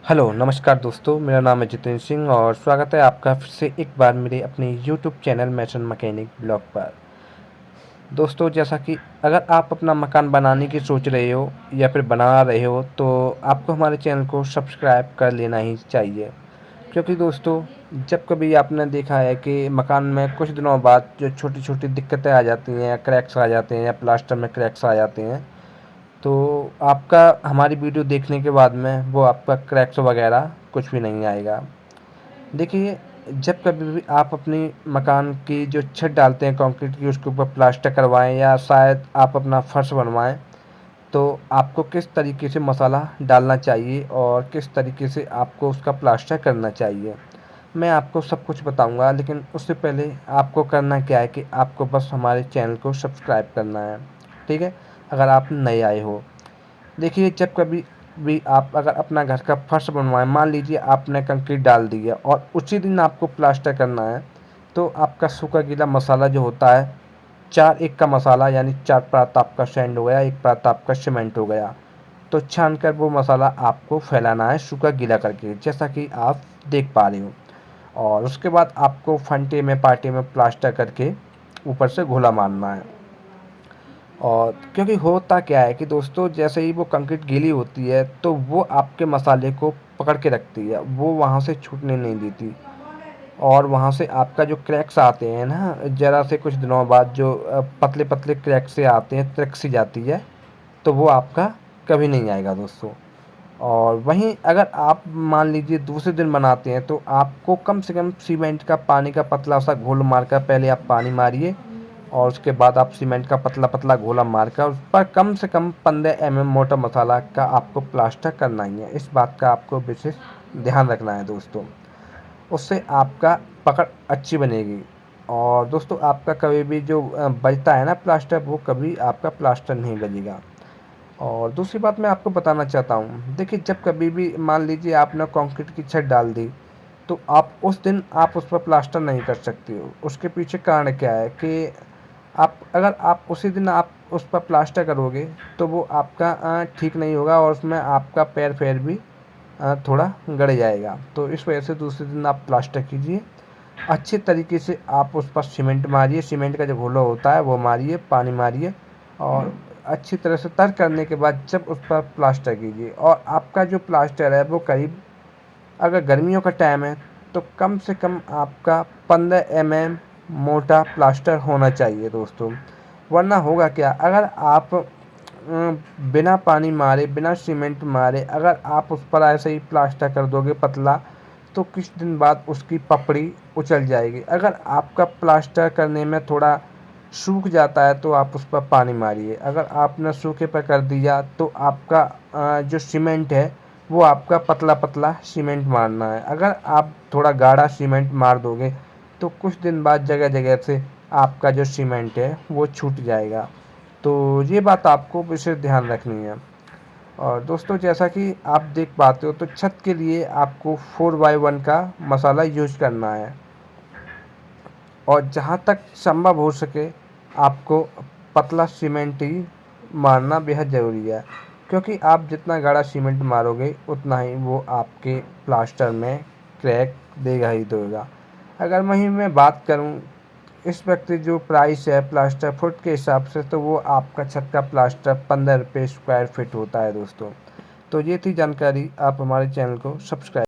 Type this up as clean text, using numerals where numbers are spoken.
Hello, नमस्कार दोस्तों, मेरा नाम है जितेंद्र सिंह और स्वागत है आपका फिर से एक बार मेरे अपने यूट्यूब चैनल मैसन मैकेनिक ब्लॉग पर। दोस्तों, जैसा कि अगर आप अपना मकान बनाने की सोच रहे हो या फिर बना रहे हो तो आपको हमारे चैनल को सब्सक्राइब कर लेना ही चाहिए। क्योंकि दोस्तों, जब कभी आपने देखा है कि मकान में कुछ दिनों बाद जो छोटी-छोटी दिक्कतें आ जाती हैं या क्रैक्स आ जाते हैं या प्लास्टर में क्रैक्स आ जाते हैं, तो आपका हमारी वीडियो देखने के बाद में वो आपका क्रैक्स वगैरह कुछ भी नहीं आएगा। देखिए, जब कभी भी आप अपनी मकान की जो छत डालते हैं कंक्रीट की, उसके ऊपर प्लास्टर करवाएँ या शायद आप अपना फर्श बनवाएँ, तो आपको किस तरीके से मसाला डालना चाहिए और किस तरीके से आपको उसका प्लास्टर करना चाहिए। मैं आपको सब कुछ बताऊँगा, लेकिन उससे पहले आपको करना क्या है कि आपको बस हमारे चैनल को सब्सक्राइब करना है, ठीक है? अगर आप नए आए हो। देखिए, जब कभी भी आप अगर अपना घर का फर्श बनवाएँ, मान लीजिए आपने कंक्रीट डाल दी है और उसी दिन आपको प्लास्टर करना है, तो आपका सूखा गीला मसाला जो होता है, 4-1 का मसाला यानी 4 परत आपका सैंड हो गया, 1 परत आपका सीमेंट हो गया। तो छान कर वो मसाला आपको फैलाना है सूखा गीला करके, जैसा कि आप देख पा रहे हो। और उसके बाद आपको फंटे में पार्टे में प्लास्टर करके ऊपर से घोला मारना है। और क्योंकि होता क्या है कि दोस्तों, जैसे ही वो कंक्रीट गीली होती है तो वो आपके मसाले को पकड़ के रखती है, वो वहाँ से छूटने नहीं देती। और वहाँ से आपका जो क्रैक्स आते हैं ना, ज़रा से कुछ दिनों बाद जो पतले पतले क्रैक से आते हैं, त्रक सी जाती है, तो वो आपका कभी नहीं आएगा दोस्तों। और वहीं अगर आप मान लीजिए दूसरे दिन बनाते हैं तो आपको कम से कम सीमेंट का पानी का पतला सा घोल मारकर पहले आप पानी मारिए और उसके बाद आप सीमेंट का पतला पतला घोला मारकर उस पर कम से कम 15 मोटा मसाला का आपको प्लास्टर करना ही है। इस बात का आपको विशेष ध्यान रखना है दोस्तों। उससे आपका पकड़ अच्छी बनेगी। और दोस्तों, आपका कभी भी जो बजता है ना प्लास्टर, वो कभी आपका प्लास्टर नहीं बजेगा। और दूसरी बात मैं आपको बताना चाहता हूँ, देखिए, जब कभी भी मान लीजिए आपने कंक्रीट की छत डाल दी, तो आप उस दिन आप उस पर प्लास्टर नहीं कर सकते हो। उसके पीछे कारण क्या है कि आप उसी दिन आप उस पर प्लास्टर करोगे तो वो आपका ठीक नहीं होगा और उसमें आपका पैर भी थोड़ा गड़ जाएगा। तो इस वजह से दूसरे दिन आप प्लास्टर कीजिए। अच्छे तरीके से आप उस पर सीमेंट मारिए, सीमेंट का जो घोला होता है वो मारिए, पानी मारिए और अच्छी तरह से तर करने के बाद जब उस पर प्लास्टर कीजिए। और आपका जो प्लास्टर है वो करीब, अगर गर्मियों का टाइम है तो कम से कम आपका 15 मोटा प्लास्टर होना चाहिए दोस्तों। वरना होगा क्या, अगर आप बिना पानी मारे, बिना सीमेंट मारे अगर आप उस पर ऐसे ही प्लास्टर कर दोगे पतला, तो कुछ दिन बाद उसकी पपड़ी उछल जाएगी। अगर आपका प्लास्टर करने में थोड़ा सूख जाता है तो आप उस पर पानी मारिए। अगर आपने सूखे पर कर दिया तो आपका जो सीमेंट है वो आपका पतला पतला सीमेंट मारना है। अगर आप थोड़ा गाढ़ा सीमेंट मार दोगे तो कुछ दिन बाद जगह जगह से आपका जो सीमेंट है वो छूट जाएगा। तो ये बात आपको विशेष ध्यान रखनी है। और दोस्तों, जैसा कि आप देख पाते हो तो छत के लिए आपको 4x1 का मसाला यूज करना है। और जहाँ तक संभव हो सके आपको पतला सीमेंट ही मारना बेहद ज़रूरी है। क्योंकि आप जितना गाढ़ा सीमेंट मारोगे उतना ही वो आपके प्लास्टर में क्रैक देगा ही देगा। अगर वहीं मैं बात करूं इस वक्त जो प्राइस है प्लास्टर फुट के हिसाब से, तो वो आपका छत का प्लास्टर 15 रुपये स्क्वायर फिट होता है दोस्तों। तो ये थी जानकारी, आप हमारे चैनल को सब्सक्राइब